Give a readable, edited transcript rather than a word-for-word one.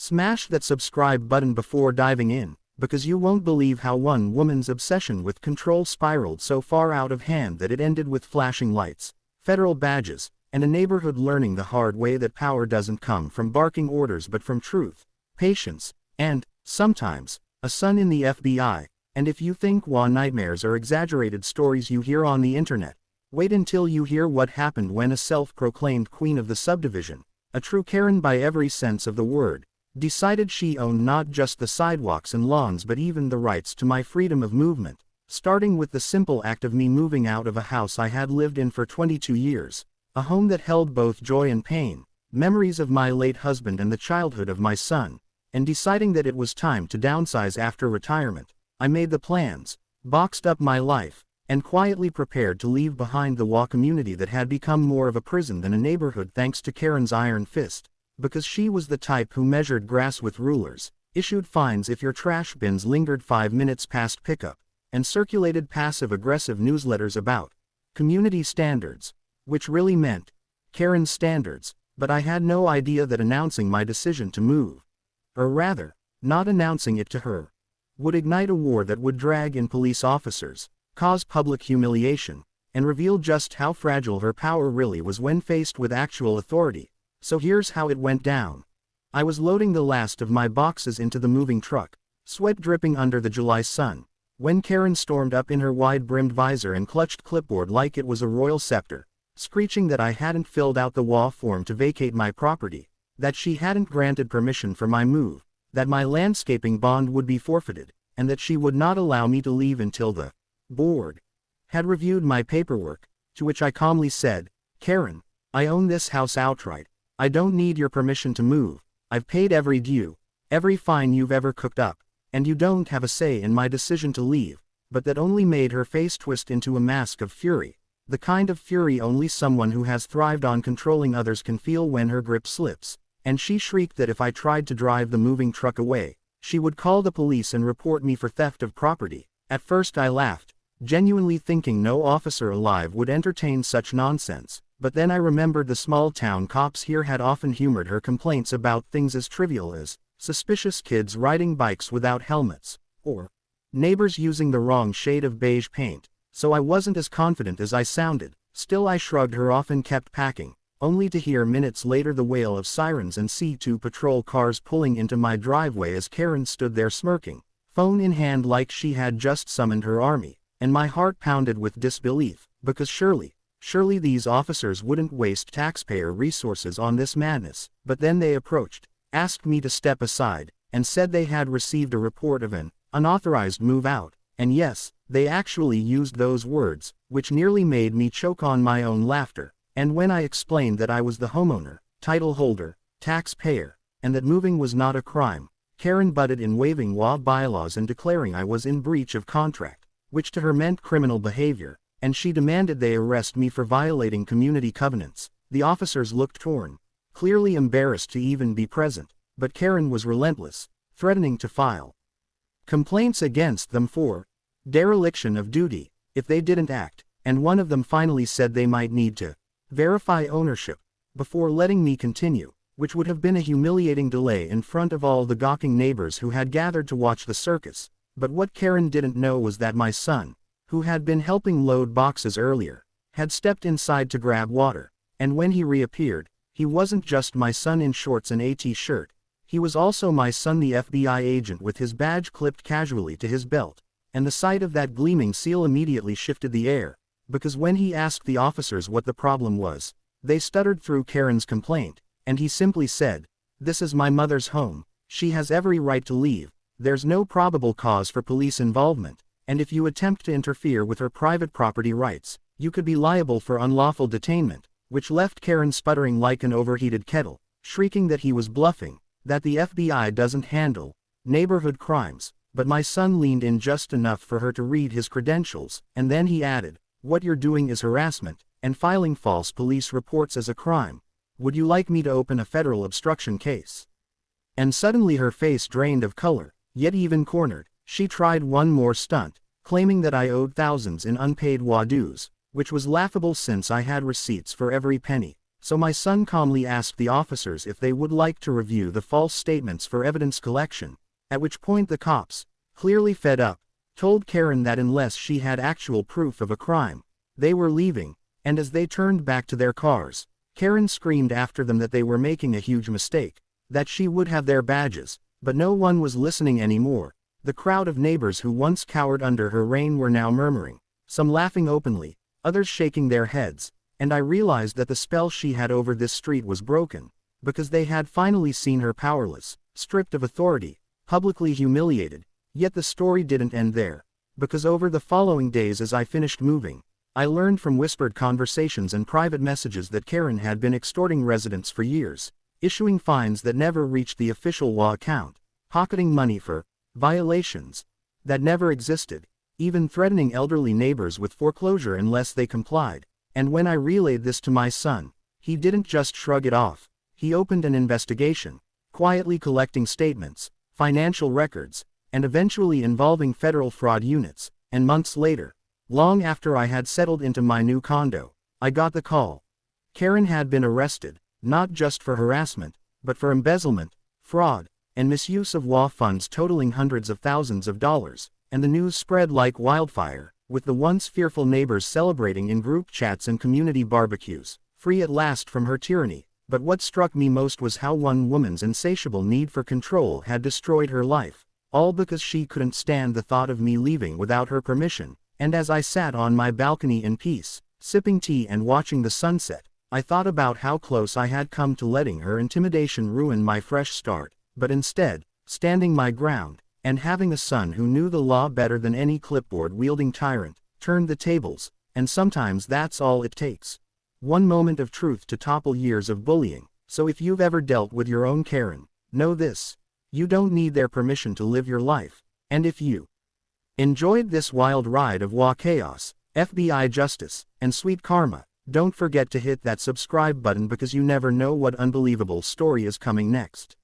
Smash that subscribe button before diving in, because you won't believe how one woman's obsession with control spiraled so far out of hand that it ended with flashing lights, federal badges, and a neighborhood learning the hard way that power doesn't come from barking orders but from truth, patience, and, sometimes, a son in the FBI. And if you think WA nightmares are exaggerated stories you hear on the internet, wait until you hear what happened when a self-proclaimed queen of the subdivision, a true Karen by every sense of the word, decided she owned not just the sidewalks and lawns but even the rights to my freedom of movement, starting with the simple act of me moving out of a house I had lived in for 22 years, a home that held both joy and pain, memories of my late husband and the childhood of my son, and deciding that it was time to downsize after retirement. I made the plans, boxed up my life, and quietly prepared to leave behind the WA community that had become more of a prison than a neighborhood thanks to Karen's iron fist, because she was the type who measured grass with rulers, issued fines if your trash bins lingered 5 minutes past pickup, and circulated passive-aggressive newsletters about community standards, which really meant Karen's standards, but I had no idea that announcing my decision to move, or rather, not announcing it to her, would ignite a war that would drag in police officers, cause public humiliation, and reveal just how fragile her power really was when faced with actual authority. So here's how it went down. I was loading the last of my boxes into the moving truck, sweat dripping under the July sun, when Karen stormed up in her wide-brimmed visor and clutched clipboard like it was a royal scepter, screeching that I hadn't filled out the WA form to vacate my property, that she hadn't granted permission for my move, that my landscaping bond would be forfeited, and that she would not allow me to leave until the board had reviewed my paperwork, to which I calmly said, "Karen, I own this house outright. I don't need your permission to move. I've paid every due, every fine you've ever cooked up, and you don't have a say in my decision to leave." But that only made her face twist into a mask of fury, the kind of fury only someone who has thrived on controlling others can feel when her grip slips. And she shrieked that if I tried to drive the moving truck away, she would call the police and report me for theft of property. At first I laughed, genuinely thinking no officer alive would entertain such nonsense, but then I remembered the small-town cops here had often humored her complaints about things as trivial as suspicious kids riding bikes without helmets, or neighbors using the wrong shade of beige paint, so I wasn't as confident as I sounded. Still I shrugged her off and kept packing, only to hear minutes later the wail of sirens and C2 patrol cars pulling into my driveway as Karen stood there smirking, phone in hand like she had just summoned her army, and my heart pounded with disbelief, because surely these officers wouldn't waste taxpayer resources on this madness. But then they approached, asked me to step aside, and said they had received a report of an unauthorized move out, and yes, they actually used those words, which nearly made me choke on my own laughter. And when I explained that I was the homeowner, title holder, taxpayer, and that moving was not a crime, Karen butted in, waving WA bylaws and declaring I was in breach of contract, which to her meant criminal behavior, and she demanded they arrest me for violating community covenants. The officers looked torn, clearly embarrassed to even be present, but Karen was relentless, threatening to file complaints against them for dereliction of duty if they didn't act, and one of them finally said they might need to verify ownership before letting me continue, which would have been a humiliating delay in front of all the gawking neighbors who had gathered to watch the circus. But what Karen didn't know was that my son, who had been helping load boxes earlier, had stepped inside to grab water, and when he reappeared, he wasn't just my son in shorts and a t-shirt, he was also my son, the FBI agent, with his badge clipped casually to his belt, and the sight of that gleaming seal immediately shifted the air. Because when he asked the officers what the problem was, they stuttered through Karen's complaint, and he simply said, "This is my mother's home, she has every right to leave, there's no probable cause for police involvement, and if you attempt to interfere with her private property rights, you could be liable for unlawful detainment," which left Karen sputtering like an overheated kettle, shrieking that he was bluffing, that the FBI doesn't handle neighborhood crimes. But my son leaned in just enough for her to read his credentials, and then he added, "What you're doing is harassment, and filing false police reports as a crime. Would you like me to open a federal obstruction case?" And suddenly her face drained of color, yet even cornered, she tried one more stunt, claiming that I owed thousands in unpaid WA dues, which was laughable since I had receipts for every penny. So my son calmly asked the officers if they would like to review the false statements for evidence collection, at which point the cops, clearly fed up, told Karen that unless she had actual proof of a crime, they were leaving, and as they turned back to their cars, Karen screamed after them that they were making a huge mistake, that she would have their badges, but no one was listening anymore. The crowd of neighbors who once cowered under her reign were now murmuring, some laughing openly, others shaking their heads, and I realized that the spell she had over this street was broken, because they had finally seen her powerless, stripped of authority, publicly humiliated. Yet the story didn't end there, because over the following days as I finished moving, I learned from whispered conversations and private messages that Karen had been extorting residents for years, issuing fines that never reached the official HOA account, pocketing money for violations that never existed, even threatening elderly neighbors with foreclosure unless they complied. And when I relayed this to my son, he didn't just shrug it off. He opened an investigation, quietly collecting statements, financial records, and eventually involving federal fraud units. And months later, long after I had settled into my new condo, I got the call. Karen had been arrested, not just for harassment, but for embezzlement, fraud, and misuse of HOA funds totaling hundreds of thousands of dollars, and the news spread like wildfire, with the once fearful neighbors celebrating in group chats and community barbecues, free at last from her tyranny. But what struck me most was how one woman's insatiable need for control had destroyed her life, all because she couldn't stand the thought of me leaving without her permission. And as I sat on my balcony in peace, sipping tea and watching the sunset, I thought about how close I had come to letting her intimidation ruin my fresh start, but instead, standing my ground, and having a son who knew the law better than any clipboard-wielding tyrant, turned the tables, and sometimes that's all it takes. One moment of truth to topple years of bullying. So if you've ever dealt with your own Karen, know this: you don't need their permission to live your life. And if you enjoyed this wild ride of HOA chaos, FBI justice, and sweet karma, don't forget to hit that subscribe button because you never know what unbelievable story is coming next.